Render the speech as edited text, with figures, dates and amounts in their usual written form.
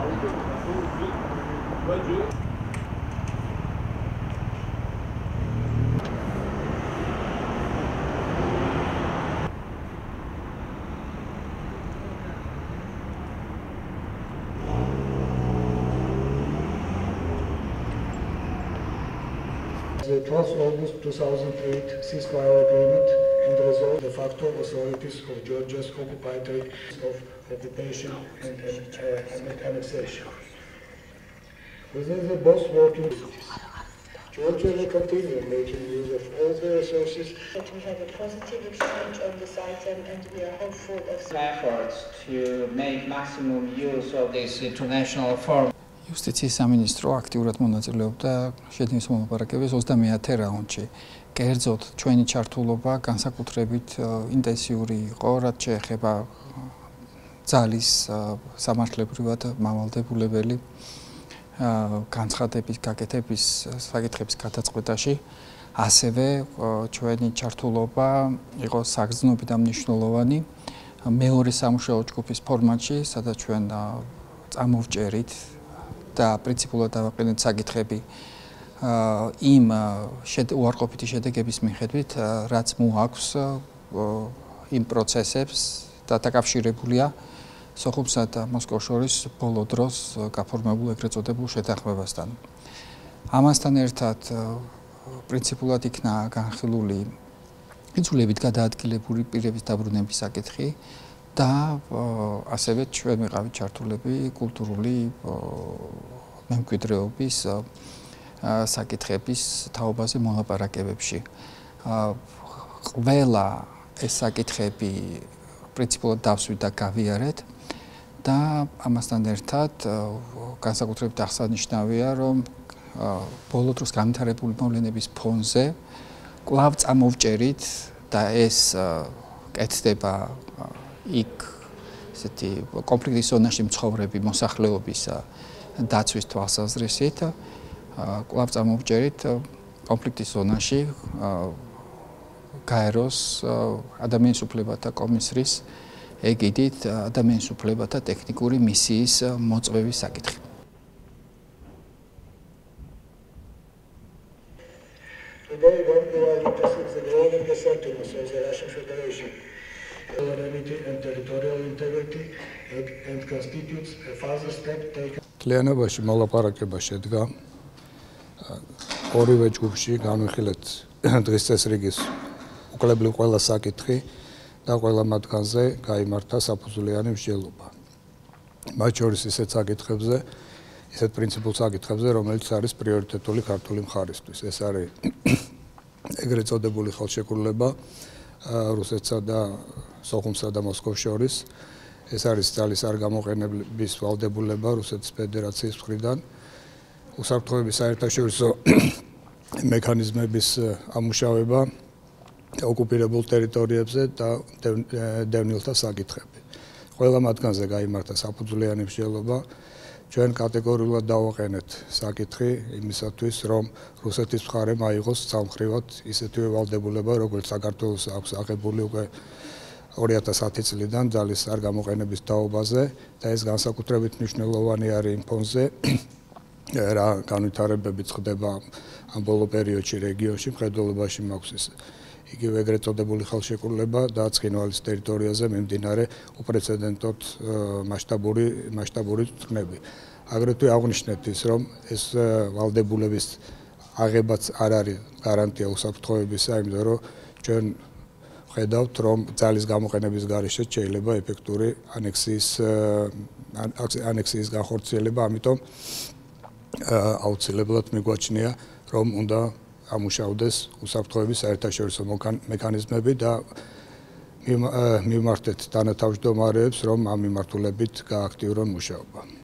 The 12th August 2008 ceasefire agreement and resolve de facto authorities of Georgia's occupied territories of occupation and annexation. Within the both working groups, Georgia will continue making use of all the resources. We have a positive exchange on this item and we are hopeful of efforts to make maximum use of this international forum. Იუსტიციის სამინისტრო აქტიურად მონაწილეობდა შეტევის მოლაპარაკებების 29-ე რაუნდში. კერძოდ, ჩვენი ჩართულობა განსაკუთრებით ინტენსიური იყო, რაც შეეხება ძალის სამართლებრივად მავალდებულებელი განცხადების გაკეთების საკითხების გადაწყვეტაში, ასევე ჩვენი ჩართულობა იყო საგრძნობი და მნიშვნელოვანი მეორე სამუშაო ჯგუფის ფორმატში, სადაც ჩვენ წამოვჭერით და პრინციპულად დავაყენეთ საკითხები იმ უარყოფითი შედეგების მიხედვით, რაც მოაქვს იმ პროცესებს და დაკავშირებულია სოხუმსა და მოსკოვს შორის ბოლო დროს გაფორმებულ ეგრეთ წოდებულ შეთანხმებასთან. ამასთან ერთად პრინციპულად იქნა განხილული იძულებით გადაადგილებული პირების დაბრუნების საკითხი და ასევე ჩვენ ვიყავით ჩართულები კულტურული მემკვიდრეობის საკითხების თაობაზე მოლაპარაკებებში. ყველა ეს საკითხები პრინციპულად დავსვით და გავიარეთ და ამასთან ერთად განსაკუთრებით აღსანიშნავია, რომ ბოლო დროს განვითარებული მოვლენების ფონზე კვლავ წამოვჭერით და ეს კეთდება იქ ესეთი კონფლიქტის ზონაში მცხოვრები მოსახლეობის დაცვის თვალსაზრისით კვლავ წამოვჭერით კონფლიქტის ზონაში გაეროს ადამიანის უფლებათა კომისრის ეგიდით ადამიანის უფლებათა ტექნიკური მისიის მოწვევის საკითხი. Today, when we are witnessing the growing assertiveness of the Russian Federation, sovereignty and territorial integrity and constitutes a further step taken. Თლიანობაში მოლაპარაკება შედგა ორივე ჯგუფში განვიხილეთ დღის წესრიგის უკვლებლივ ყველა საკითხი და ყველა მათგანზე გაიმართა საფუძვლიანი მსჯელობა. მათ შორის ისეთ საკითხებზე, ისეთ პრინციპულ საკითხებზე, რომელიც არის პრიორიტეტული ქართული მხარისთვის. ეს არის ეგრეთ წოდებული ხელშეკრულება რუსეთსა და სოხუმსა და მოსკოვს შორის. ეს არის ძალის არ გამოყენების ვალდებულება რუსეთის ფედერაციის მხრიდან. უსაფრთხოების საერთაშორისო მექანიზმების ამუშავება ოკუპირებულ ტერიტორიებზე და დევნილთა საკითხები. ყველა მათგანზე გაიმართა საფუძვლიანი მსჯელობა. ჩვენ კატეგორიულად დავაყენეთ საკითხი იმისათვის, რომ რუსეთის მხარემ აიღოს სამხრივად ისეთივე ვალდებულება, როგორც საქართველოს აქვს აღებული უკვე 2010 წლიდან ძალის არ გამოყენების თაობაზე და ეს განსაკუთრებით მნიშვნელოვანი არის იმ ფონზე, რა განვითარებები ხდება ამ ბოლო პერიოდში რეგიონში, მხედველობაში მაქვს ეს იგივე ეგრეთ წოდებული ხელშეკრულება და ცხინვალის ტერიტორიაზე მიმდინარე უპრეცედენტოდ მასშტაბური წვნები. აგრეთვე აღნიშნეთ ის, რომ ეს ვალდებულების აღებაც არ არის გარანტია უსაფრთხოებისა, იმიტომ რომ ჩვენ ხედავთ, რომ ძალის გამოყენების გარეშე შეიძლება ეფექტური ანექსიის განხორციელება, ამიტომ აუცილებლად მიგვაჩნია, რომ უნდა ამუშავდეს უსაფრთხოების საერთაშორისო მექანიზმები და მივმართეთ თანათავმჯდომარეებს, რომ ამ მიმართულებით გააქტიურონ მუშაობა.